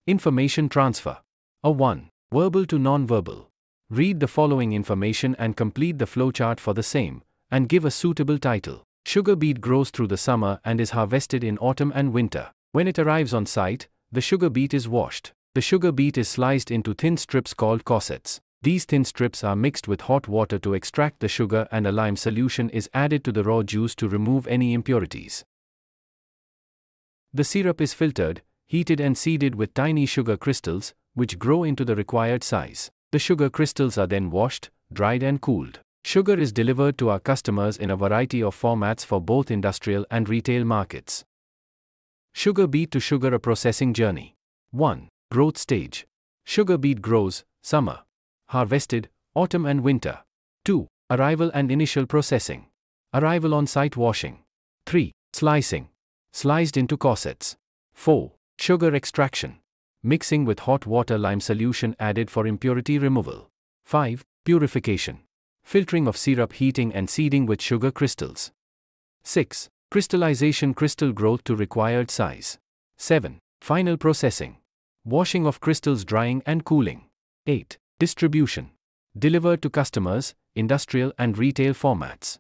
Information transfer. 1. Verbal to non-verbal. Read the following information and complete the flowchart for the same, and give a suitable title. Sugar beet grows through the summer and is harvested in autumn and winter. When it arrives on site, the sugar beet is washed. The sugar beet is sliced into thin strips called cossettes. These thin strips are mixed with hot water to extract the sugar, and a lime solution is added to the raw juice to remove any impurities. The syrup is filtered, heated and seeded with tiny sugar crystals, which grow into the required size. The sugar crystals are then washed, dried and cooled. Sugar is delivered to our customers in a variety of formats for both industrial and retail markets. Sugar beet to sugar processing journey. 1. Growth stage. Sugar beet grows, summer. Harvested, autumn and winter. 2. Arrival and initial processing. Arrival on site washing. 3. Slicing. Sliced into cossettes. 4. Sugar extraction. Mixing with hot water, lime solution added for impurity removal. 5. Purification. Filtering of syrup, heating and seeding with sugar crystals. 6. Crystallization, crystal growth to required size. 7. Final processing. Washing of crystals, drying and cooling. 8. Distribution. Delivered to customers, industrial and retail formats.